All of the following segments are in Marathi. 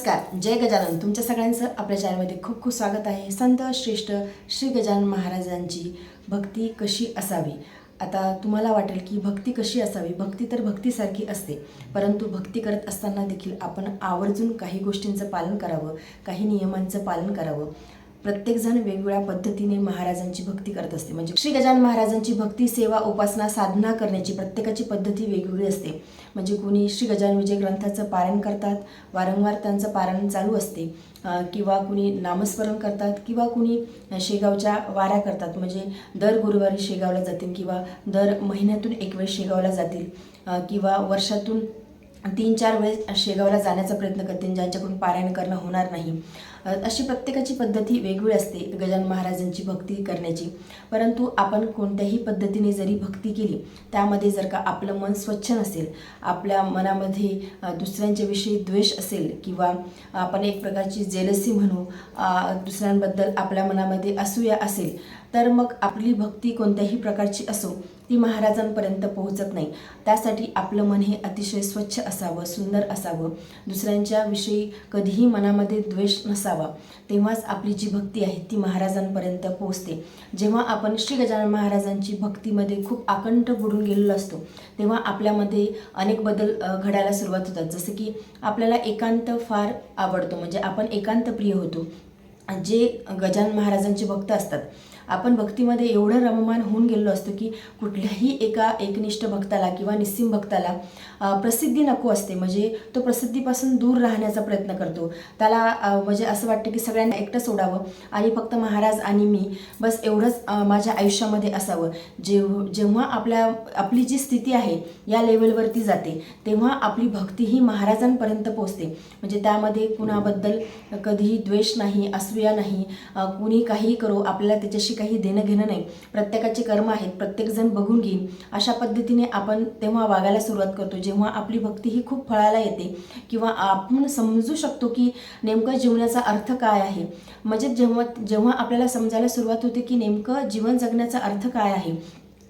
नमस्कार, जय गजानन. तुमच्या सगळ्यांचं आपल्या चॅनलमध्ये खूप खूप स्वागत आहे. संत श्रेष्ठ श्री गजानन महाराजांची भक्ती कशी असावी. आता तुम्हाला वाटेल की भक्ती कशी असावी. भक्ती तर भक्तीसारखी असते, परंतु भक्ती करत असताना देखील आपण आवर्जून काही गोष्टींचं पालन करावं, काही नियमांचं पालन करावं. प्रत्येकजण वेगवेगळ्या पद्धतीने महाराजांची भक्ती करत असते. म्हणजे श्री गजानन महाराजांची भक्ती, सेवा, उपासना, साधना करण्याची प्रत्येकाची पद्धती वेगवेगळी असते. म्हणजे कोणी श्री गजानन विजय ग्रंथाचं पारायण करतात, वारंवार त्यांचं पारायण चालू असते, किंवा कुणी नामस्मरण करतात, किंवा कुणी शेगावच्या वाऱ्या करतात. म्हणजे दर गुरुवारी शेगावला जातील, किंवा दर महिन्यातून एक वेळ शेगावला जातील, किंवा वर्षातून 3-4 वेळेस शेगावला जाण्याचा प्रयत्न करतील, ज्यांच्याकडून पारायण करणं होणार नाही. अशी प्रत्येकाची पद्धती वेगवेगळी असते गजानन महाराजांची भक्ती करण्याची. परंतु आपण कोणत्याही पद्धतीने जरी भक्ती केली, त्यामध्ये जर का आपलं मन स्वच्छ नसेल, आपल्या मनामध्ये दुसऱ्यांच्या विषयी द्वेष असेल, किंवा आपण एक प्रकारची जेलसी म्हणू, दुसऱ्यांबद्दल आपल्या मनामध्ये असूया असेल, तर मग आपली भक्ती कोणत्याही प्रकारची असो ती महाराजांपर्यंत पोहोचत नाही. त्यासाठी आपलं मन हे अतिशय स्वच्छ असावं, सुंदर असावं, दुसऱ्यांच्या विषयी कधीही मनामध्ये द्वेष नसावा. तेव्हाच आपली जी भक्ती आहे ती महाराजांपर्यंत पोहोचते. जेव्हा आपण श्री गजानन महाराजांची भक्तीमध्ये खूप आकंठ बुडून गेलेलो असतो, तेव्हा आपल्यामध्ये अनेक बदल घडायला सुरुवात होतात. जसं की आपल्याला एकांत फार आवडतो, म्हणजे आपण एकांत प्रिय होतो. जे गजानन महाराजांचे भक्त असतात, आपण भक्तीमध्ये एवढं रममान होऊन गेलेलो असतो की कुठल्याही एका एकनिष्ठ भक्ताला किंवा निस्सीम भक्ताला प्रसिद्धी नको असते. म्हणजे तो प्रसिद्धीपासून दूर राहण्याचा प्रयत्न करतो. त्याला म्हणजे असं वाटतं की सगळ्यांना एकटं सोडावं आणि फक्त महाराज आणि मी बस एवढंच माझ्या आयुष्यामध्ये असावं. जेव्हा आपली जी स्थिती आहे या लेवलवरती जाते, तेव्हा आपली भक्ती ही महाराजांपर्यंत पोहोचते. म्हणजे त्यामध्ये कुणाबद्दल कधीही द्वेष नाही, असूया नाही, कुणी काही करो, आपल्याला त्याच्याशी काही देणं घेणं नाही. प्रत्येकाचे कर्म आहेत, प्रत्येकजण बघून घेईन, अशा पद्धतीने आपण तेव्हा वागायला सुरुवात करतो. जेव्हा आपली भक्ती ही खूप फळाला येते, किंवा आपण समजू शकतो की नेमकं जीवनाचा अर्थ काय आहे. म्हणजे जेव्हा आपल्याला समजायला सुरुवात होते की नेमकं जीवन जगण्याचा अर्थ काय आहे,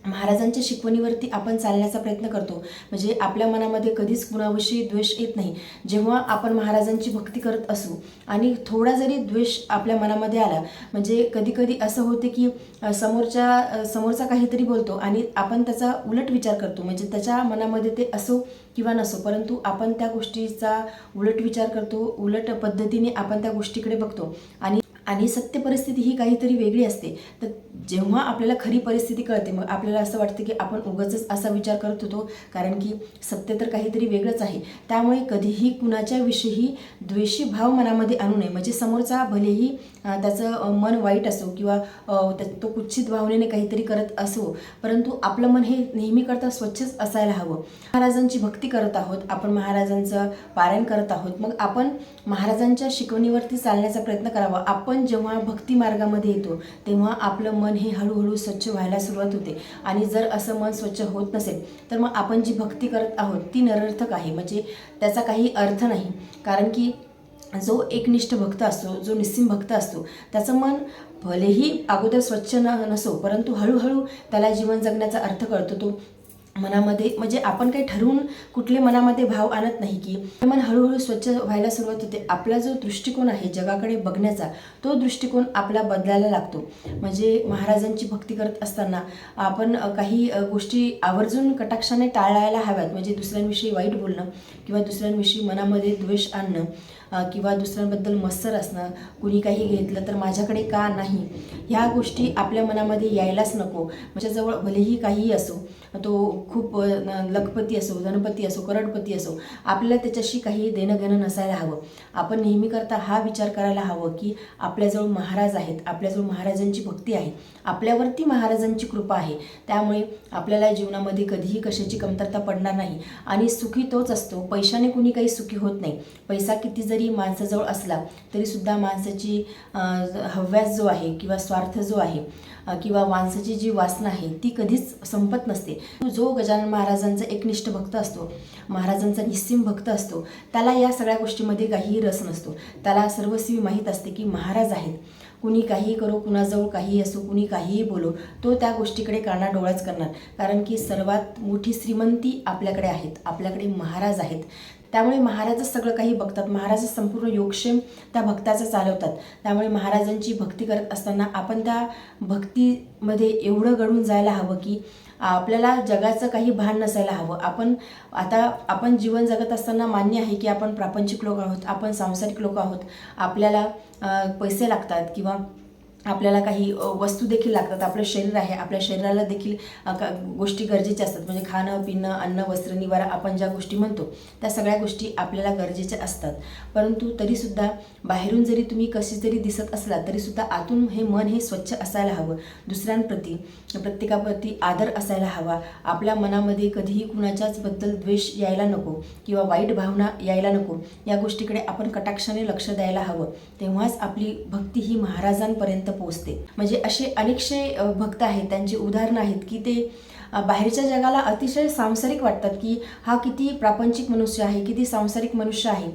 महाराजांच्या शिकवणीवरती आपण चालण्याचा प्रयत्न करतो. म्हणजे आपल्या मनामध्ये कधीच कुणाविषयी द्वेष येत नाही. जेव्हा आपण महाराजांची भक्ती करत असू आणि थोडा जरी द्वेष आपल्या मनामध्ये आला, म्हणजे कधी असं होते की समोरचा काहीतरी बोलतो आणि आपण त्याचा उलट विचार करतो. म्हणजे त्याच्या मनामध्ये ते असो किंवा नसो, परंतु आपण त्या गोष्टीचा उलट विचार करतो, उलट पद्धतीने आपण त्या गोष्टीकडे बघतो. आणि सत्य परिस्थिती ही काहीतरी वेगळी असते. तर जेव्हा आपल्याला खरी परिस्थिती कळते, मग आपल्याला असं वाटतं की आपण उगाचच असा विचार करत होतो, कारण की सत्य तर काहीतरी वेगळंच आहे. त्यामुळे कधीही कुणाच्या विषयी द्वेषी भाव मनामध्ये आणू नये. म्हणजे समोरचा भलेही त्याचं मन वाईट असो, किंवा तो कुत्सित भावनेने काहीतरी करत असो, परंतु आपलं मन हे नेहमी करता स्वच्छच असायला हवं. महाराजांची भक्ती करत आहोत, आपण महाराजांचं पारायण करत आहोत, मग आपण महाराजांच्या शिकवणीवरती चालण्याचा प्रयत्न करावा. आपण जेव्हा भक्ती मार्गामध्ये येतो, तेव्हा आपलं मन हे हळूहळू स्वच्छ व्हायला सुरुवात होते. आणि जर असं मन स्वच्छ होत नसेल, तर मग आपण जी भक्ती करत आहोत ती निरर्थक आहे. म्हणजे त्याचा काही अर्थ नाही. कारण की जो एकनिष्ठ भक्त असतो, जो निस्सीम भक्त असतो, त्याचं मन भलेही अगोदर स्वच्छ नसो, परंतु हळूहळू त्याला जीवन जगण्याचा अर्थ कळतो. तो मनामध्ये, म्हणजे आपण काही ठरवून कुठले मनामध्ये भाव आणत नाही, की मन हळूहळू स्वच्छ व्हायला सुरुवात होते. आपला जो दृष्टिकोन आहे जगाकडे बघण्याचा, तो दृष्टिकोन आपला बदलायला लागतो. म्हणजे महाराजांची भक्ती करत असताना आपण काही गोष्टी आवर्जून कटाक्षाने टाळायला हव्यात. म्हणजे दुसऱ्यांविषयी वाईट बोलणं, किंवा दुसऱ्यांविषयी मनामध्ये द्वेष आणणं, किंवा दुसऱ्यांबद्दल मत्सर असणं, कुणी काही घेतलं तर माझ्याकडे का नाही, ह्या गोष्टी आपल्या मनामध्ये यायलाच नको. माझ्याजवळ भलेही काहीही असो, तो खूप लखपती असो, धनपती असो, करोडपती असो, आपल्याला त्याच्याशी काही देणं घेणं नसायला हवं. आपण नेहमी करता हा विचार करायला हवं की आपल्याजवळ महाराज आहेत, आपल्याजवळ महाराजांची भक्ती आहे, आपल्यावरती महाराजांची कृपा आहे. त्यामुळे आपल्याला जीवनामध्ये कधीही कशाची कमतरता पडणार नाही. आणि सुखी तोच असतो, पैशाने कुणी काही सुखी होत नाही. पैसा किती जरी माणसाजवळ असला तरीसुद्धा माणसाची हव्यास जो आहे, किंवा स्वार्थ जो आहे, किंवा माणसाची जी वासना आहे ती कधीच संपत नसते. जो गजानन महाराजांचा एकनिष्ठ भक्त असतो, महाराजांचा निस्सीम भक्त असतो, त्याला या सगळ्या गोष्टीमध्ये काहीही रस नसतो. त्याला सर्वस्वी माहीत असते की महाराज आहेत. कुणी काही करो, कुणाजवळ काही असो, कुणी काहीही बोलो, तो त्या गोष्टीकडे कानाडोळाच करणार. कारण की सर्वात मोठी श्रीमंती आपल्याकडे आहेत, आपल्याकडे महाराज आहेत. त्यामुळे महाराजच सगळं काही बघतात, महाराजच संपूर्ण योगक्षेम त्या भक्ताचा चालवतात. त्यामुळे महाराजांची भक्ती करत असताना आपण त्या भक्तीमध्ये एवढं गळून जायला हवं की आपल्याला जगाचं काही भान नसायला हवं. आपण जीवन जगत असताना मान्य आहे की आपण प्रापंचिक लोक आहोत, आपण सांसारिक लोक आहोत, आपल्याला पैसे लागतात किंवा आपल्याला काही वस्तू देखील लागतात. आपलं शरीर आहे, आपल्या शरीराला देखील गोष्टी गरजेच्या असतात. म्हणजे खाणं पिणं अन्न वस्त्र निवारा आपण ज्या गोष्टी म्हणतो त्या सगळ्या गोष्टी आपल्याला गरजेच्या असतात. परंतु तरीसुद्धा बाहेरून जरी तुम्ही कशी जरी दिसत असला तरीसुद्धा आतून हे मन हे स्वच्छ असायला हवं. दुसऱ्यांप्रती प्रत्येकाप्रती आदर असायला हवा. आपल्या मनामध्ये कधीही कुणाच्याच बद्दल द्वेष यायला नको किंवा वाईट भावना यायला नको. या गोष्टीकडे आपण कटाक्षाने लक्ष द्यायला हवं. तेव्हाच आपली भक्ती ही महाराजांपर्यंत पोहोचते. म्हणजे असे अनेकशे भक्त आहेत, त्यांची उदाहरणं आहेत की ते बाहेरच्या जगाला अतिशय सांसारिक वाटतात की हा किती प्रापंचिक मनुष्य आहे, किती सांसारिक मनुष्य आहे,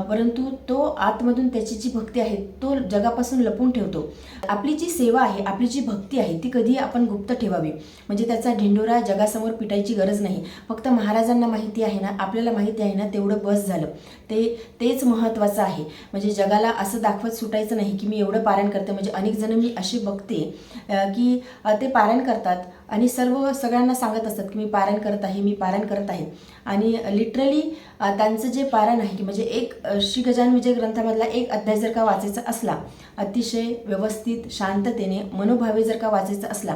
परंतु तो आतमधून त्याची जी भक्ती आहे तो जगापासून लपून ठेवतो. आपली जी सेवा आहे, आपली जी भक्ती आहे ती कधी आपण गुप्त ठेवावी. म्हणजे त्याचा ढिंडोरा जगासमोर पिटायची गरज नाही. फक्त महाराजांना माहिती आहे ना, आपल्याला माहिती आहे ना, तेवढं बस झालं. तेच महत्त्वाचं आहे. म्हणजे जगाला असं दाखवत सुटायचं नाही की मी एवढं पारायण करते. म्हणजे अनेक जण मी असे बघते की ते पारायण करतात आणि सगळ्यांना सांगत असतात की मी पारायण करत आहे, मी पारायण करत आहे. आणि लिटरली त्यांचं जे पारायण आहे की म्हणजे एक श्री गजानन विजय ग्रंथामधला एक अध्याय जर का वाचायचा असला, अतिशय व्यवस्थित शांततेने मनोभावे जर का वाचायचा असला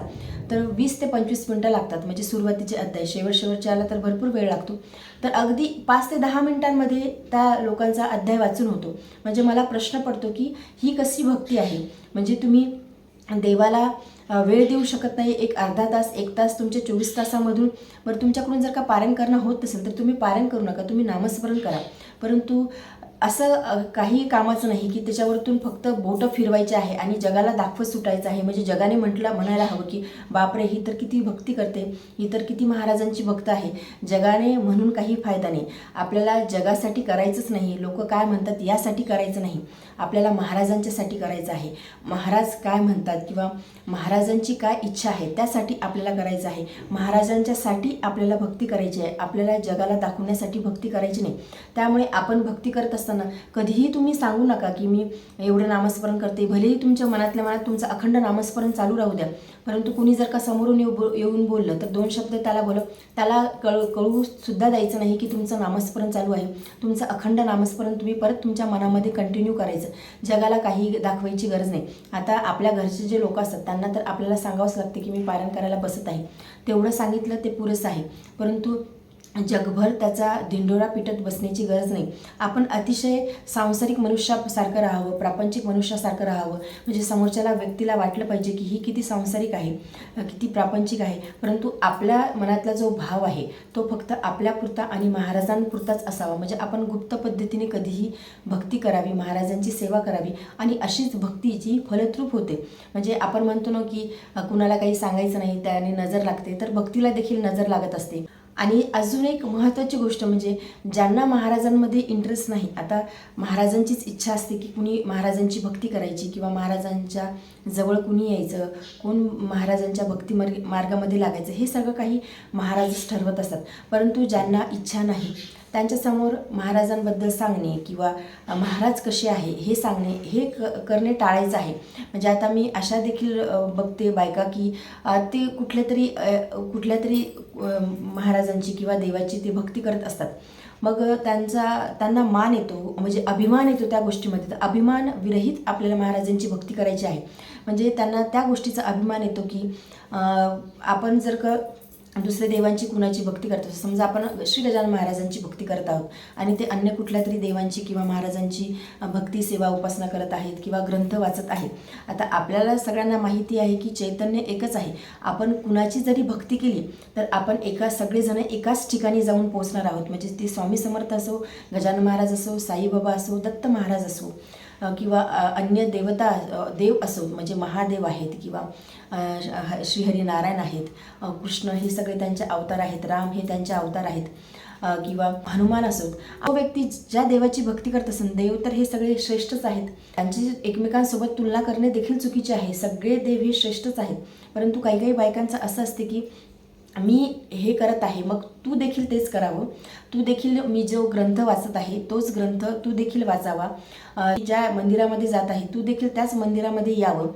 तर 20 ते 25 मिनटं लागतात. म्हणजे सुरुवातीचे अध्याय शेवटचे आला तर भरपूर वेळ लागतो. तर अगदी 5 ते 10 मिनिटांमध्ये त्या लोकांचा अध्याय वाचून होतो. म्हणजे मला प्रश्न पडतो की ही कशी भक्ती आहे. म्हणजे तुम्ही देवाला वेळ देऊ शकत नाही, एक अर्धा तास 1 तास तुमच्या 24 तासामधून. बरं, तुमच्याकडून जर का पारायण करणं होत नसेल तर तुम्ही पारायण करू नका, तुम्ही नामस्मरण करा. परंतु असं काही कामाचं नाही की त्याच्यावरतून फक्त बोटं फिरवायचे आहे आणि जगाला दाखवत सुटायचं आहे. म्हणजे जगाने म्हणायला हवं की बापरे, ही तर किती भक्ती करते, ही तर किती महाराजांची भक्त आहे. जगाने म्हणून काही फायदा नाही. आपल्याला जगासाठी करायचंच नाही, लोक काय म्हणतात यासाठी करायचं नाही, आपल्याला महाराजांच्यासाठी करायचं आहे. महाराज काय म्हणतात किंवा महाराजांची काय इच्छा आहे त्यासाठी आपल्याला करायचं आहे. महाराजांच्यासाठी आपल्याला भक्ती करायची आहे, आपल्याला जगाला दाखवण्यासाठी भक्ती करायची नाही. त्यामुळे आपण भक्ती करत असताना कधीही तुम्ही सांगू नका की मी एवढं नामस्मरण करते. भलेही तुमच्या मनातल्या मनात तुमचं अखंड नामस्मरण चालू राहू द्या, परंतु कुणी जर का समोरून येऊन बोललं तर 2 शब्द त्याला कळू सुद्धा द्यायचं नाही की तुमचं नामस्मरण चालू आहे. तुमचं अखंड नामस्मरण तुम्ही परत तुमच्या मनामध्ये कंटिन्यू करायचं. जगाला काही दाखवायची गरज नाही. आता आपल्या घरचे जे लोक असतात त्यांना तर आपल्याला सांगावंच लागते की मी पारायण करायला बसत आहे. तेवढं सांगितलं ते पुरेसं आहे. परंतु जगभर त्याचा धिंडोरा पिटत बसण्याची गरज नाही. आपण अतिशय सांसारिक मनुष्यासारखं राहावं, प्रापंचिक मनुष्यासारखं राहावं. म्हणजे समोरच्याला व्यक्तीला वाटलं पाहिजे की ही किती सांसारिक आहे, किती प्रापंचिक आहे. परंतु आपल्या मनातला जो भाव आहे तो फक्त आपल्यापुरता आणि महाराजांपुरताच असावा. म्हणजे आपण गुप्त पद्धतीने कधीही भक्ती करावी, महाराजांची सेवा करावी आणि अशीच भक्तीची फलद्रूप होते. म्हणजे आपण म्हणतो ना की कुणाला काही सांगायचं नाही, त्याने नजर लागते, तर भक्तीला देखील नजर लागत असते. आणि अजून एक महत्त्वाची गोष्ट म्हणजे ज्यांना महाराजांमध्ये इंटरेस्ट नाही, आता महाराजांचीच इच्छा असते की कुणी महाराजांची भक्ती करायची किंवा महाराजांच्या जवळ कुणी यायचं, कोण महाराजांच्या भक्ती मार्गामध्ये लागायचं, हे सगळं काही महाराजच ठरवत असतात. परंतु ज्यांना इच्छा नाही त्यांच्यासमोर महाराजांबद्दल सांगणे किंवा महाराज कसे आहे हे सांगणे हे करणे टाळायचं आहे. म्हणजे आता मी अशा देखील बघते बायका की ते कुठल्या तरी महाराजांची किंवा देवाची ते भक्ती करत असतात. मग त्यांना मान येतो, म्हणजे अभिमान येतो त्या गोष्टीमध्ये. तर अभिमान विरहित आपल्याला महाराजांची भक्ती करायची आहे. म्हणजे त्यांना त्या गोष्टीचा अभिमान येतो की आपण जर का दुसऱ्या देवांची कुणाची भक्ती करत असतो, समजा आपण श्री गजानन महाराजांची भक्ती करत आहोत आणि ते अन्य कुठल्या तरी देवांची किंवा महाराजांची भक्ती सेवा उपासना करत आहेत किंवा ग्रंथ वाचत आहेत. आता आपल्याला सगळ्यांना माहिती आहे की चैतन्य एकच आहे. आपण कुणाची जरी भक्ती केली तर आपण सगळेजण एकाच ठिकाणी जाऊन पोहोचणार आहोत. म्हणजे ते स्वामी समर्थ असो, गजानन महाराज असो, साईबाबा असो, दत्त महाराज असो किंवा अन्य देव असो, म्हणजे महादेव आहेत किंवा श्रीहरी नारायण आहेत, कृष्ण हे सगळे त्यांचे अवतार आहेत, राम हे त्यांचे अवतार आहेत, किंवा हनुमान असोत. तो व्यक्ती ज्या देवाची भक्ती करत असेल, देव तर हे सगळे श्रेष्ठच आहेत. त्यांची एकमेकांसोबत तुलना करणे देखील चुकीचे आहे. सगळे देव हे श्रेष्ठच आहेत. परंतु काही बायकांचं असं असते की मी हे करत आहे, मग तू देखील तेच करावं. तू देखील मी जो ग्रंथ वाचत आहे तोच ग्रंथ तू देखील वाचावा. ज्या मंदिरामध्ये जात आहे तू देखील त्याच मंदिरामध्ये यावं.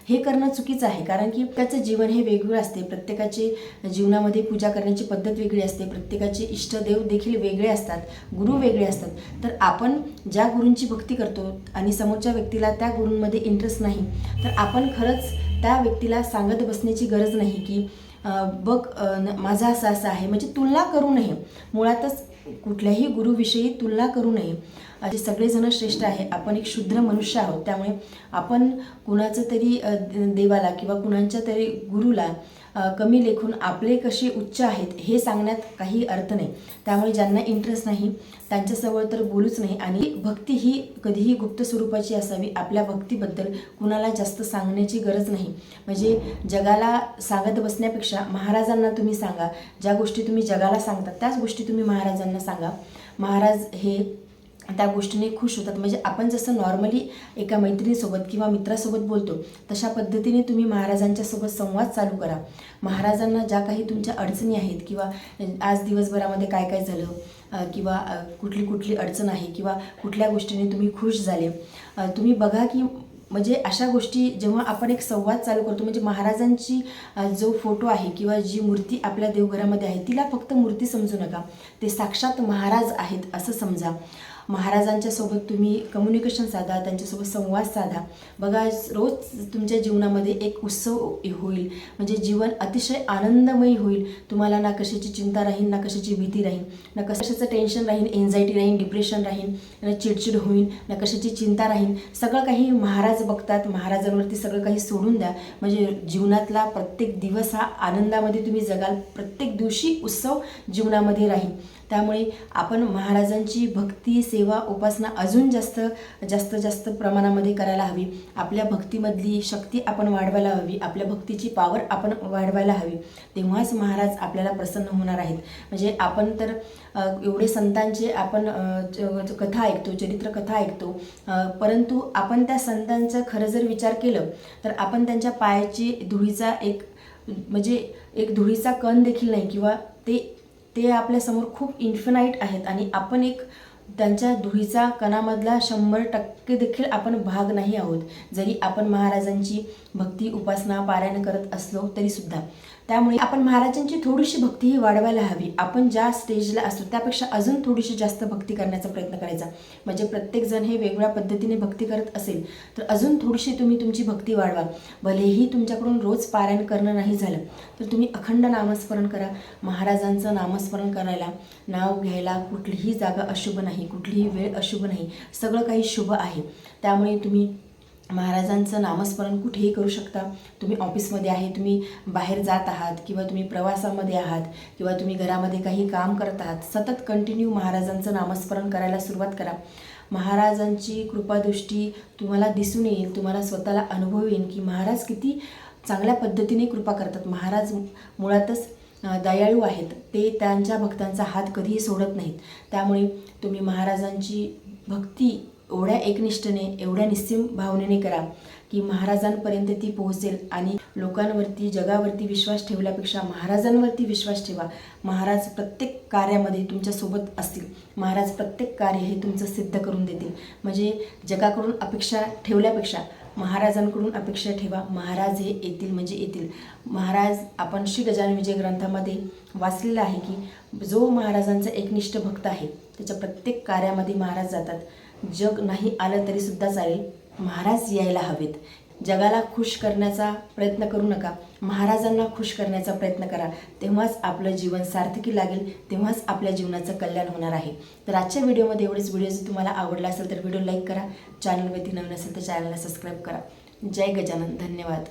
हे करणं चुकीचं आहे, कारण की प्रत्येकाचं जीवन हे वेगवेगळं असते. प्रत्येकाचे जीवनामध्ये पूजा करण्याची पद्धत वेगळी असते. प्रत्येकाचे इष्टदेव देखील वेगळे असतात, गुरु वेगळे असतात. तर आपण ज्या गुरूंची भक्ती करतो आणि समोरच्या व्यक्तीला त्या गुरूंमध्ये इंटरेस्ट नाही, तर आपण खरंच त्या व्यक्तीला सांगत बसण्याची गरज नाही की बघ माझा असं असं आहे. म्हणजे तुलना करू नये. मुळातच कुठल्याही गुरुविषयी तुलना करू नये. असे सगळेजण श्रेष्ठ आहे. आपण एक शुद्र मनुष्य आहोत. त्यामुळे आपण कुणाचं तरी देवाला किंवा कुणाच्या तरी गुरुला कमी लेखून आपले कसे उच्च आहेत हे सांगण्यात काही अर्थ नाही. त्यामुळे ज्यांना इंटरेस्ट नाही त्यांच्याजवळ तर बोलूच नाही. आणि भक्ती ही कधीही गुप्त स्वरूपाची असावी. आपल्या भक्तीबद्दल कुणाला जास्त सांगण्याची गरज नाही. म्हणजे जगाला सांगत बसण्यापेक्षा महाराजांना तुम्ही सांगा. ज्या गोष्टी तुम्ही जगाला सांगता त्याच गोष्टी तुम्ही महाराजांना सांगा. महाराज हे त्या गोष्टीने खुश होतात. म्हणजे आपण जसं नॉर्मली एका मैत्रिणीसोबत किंवा मित्रासोबत बोलतो तशा पद्धतीने तुम्ही महाराजांच्या सोबत संवाद चालू करा. महाराजांना ज्या काही तुमच्या अडचणी आहेत किंवा आज दिवसभरामध्ये काय काय झालं किंवा कुठली कुठली अडचण आहे किंवा कुठल्या गोष्टीने तुम्ही खुश झाले, तुम्ही बघा की म्हणजे अशा गोष्टी जेव्हा आपण एक संवाद चालू करतो, म्हणजे महाराजांची जो फोटो आहे किंवा जी मूर्ती आपल्या देवघरामध्ये आहे तिला फक्त मूर्ती समजू नका. ते साक्षात महाराज आहेत असं समजा. महाराजांच्या सोबत तुम्ही कम्युनिकेशन साधा, त्यांच्यासोबत संवाद साधा. बघा रोज तुमच्या जीवनामध्ये एक उत्सव होईल. म्हणजे जीवन अतिशय आनंदमयी होईल. तुम्हाला ना कशाची चिंता राहील, ना कशाची भीती राहील, ना कशाचं टेन्शन राहील, एन्झायटी राहील, डिप्रेशन राहील, ना चिडचिड होईल, ना कशाची चिंता राहील. सगळं काही महाराज बघतात. महाराजांवरती सगळं काही सोडून द्या. म्हणजे जीवनातला प्रत्येक दिवस हा आनंदामध्ये तुम्ही जगाल. प्रत्येक दिवशी उत्सव जीवनामध्ये राहील. त्यामुळे आपण महाराजांची भक्ती, सेवा, उपासना अजून जास्त प्रमाणामध्ये करायला हवी. आपल्या भक्तीमधली शक्ती आपण वाढवायला हवी. आपल्या भक्तीची पावर आपण वाढवायला हवी. तेव्हाच महाराज आपल्याला प्रसन्न होणार आहेत. म्हणजे आपण तर एवढे संतांचे आपण कथा ऐकतो, चरित्र कथा ऐकतो, परंतु आपण त्या संतांचा खरं जर विचार केलं तर आपण त्यांच्या पायाची धुळीचा एक धुळीचा कण देखील नाही किंवा ते आपल्यासमोर खूप इन्फिनाईट आहेत. आणि आपण एक त्यांच्या धुळीचा कणामधला 100% देखील आपण भाग नाही आहोत. जरी आपण महाराजांची भक्ती, उपासना, पारायण करत असलो तरीसुद्धा. त्यामुळे आपण महाराजांची थोडीशी भक्ती ही वाढवायला हवी. आपण ज्या स्टेजला असतो त्यापेक्षा अजून थोडीशी जास्त भक्ती करण्याचा प्रयत्न करायचा. म्हणजे प्रत्येकजण हे वेगळ्या पद्धतीने भक्ती करत असेल तर अजून थोडीशी तुम्ही तुमची भक्ती वाढवा. भलेही तुमच्याकडून रोज पारायण करणं नाही झालं तर तुम्ही अखंड नामस्मरण करा. महाराजांचं नामस्मरण करायला, नाव घ्यायला कुठलीही जागा अशुभ नाही, कुठलीही वेळ अशुभ नाही. सगळं काही शुभ आहे. त्यामुळे तुम्ही महाराजांचं नामस्मरण कुठेही करू शकता. तुम्ही ऑफिसमध्ये आहे, तुम्ही बाहेर जात आहात किंवा तुम्ही प्रवासामध्ये आहात किंवा तुम्ही घरामध्ये काही काम करत आहात, सतत कंटिन्यू महाराजांचं नामस्मरण करायला सुरुवात करा. महाराजांची कृपादृष्टी तुम्हाला दिसून येईल. तुम्हाला स्वतःला अनुभव येईल की महाराज किती चांगल्या पद्धतीने कृपा करतात. महाराज मुळातच दयाळू आहेत. ते त्यांच्या भक्तांचा हात कधीही सोडत नाहीत. त्यामुळे तुम्ही महाराजांची भक्ती एवढ्या एकनिष्ठेने, एवढ्या निस्सीम भावनेने करा की महाराजांपर्यंत ती पोहोचेल. आणि लोकांवरती, जगावरती विश्वास ठेवल्यापेक्षा महाराजांवरती विश्वास ठेवा. महाराज प्रत्येक कार्यामध्ये तुमच्यासोबत असतील. महाराज प्रत्येक कार्य हे तुमचं सिद्ध करून देतील. म्हणजे जगाकडून अपेक्षा ठेवल्यापेक्षा महाराजांकडून अपेक्षा ठेवा. महाराज हे येतील म्हणजे येतील. महाराज आपण श्री गजानन विजय ग्रंथामध्ये वाचलेलं आहे की जो महाराजांचा एकनिष्ठ भक्त आहे त्याच्या प्रत्येक कार्यामध्ये महाराज जातात. जग नाही आलं तरीसुद्धा चालेल, महाराज यायला हवेत. जगाला खुश करण्याचा प्रयत्न करू नका, महाराजांना खुश करण्याचा प्रयत्न करा. तेव्हाच आपलं जीवन सार्थकी लागेल. तेव्हाच आपल्या जीवनाचं कल्याण होणार आहे. तर आजच्या व्हिडिओमध्ये एवढेच. व्हिडिओ जर तुम्हाला आवडला असेल तर व्हिडिओ लाईक करा. चॅनलवरती नवीन असेल तर चॅनलला सबस्क्राईब करा. जय गजानन. धन्यवाद.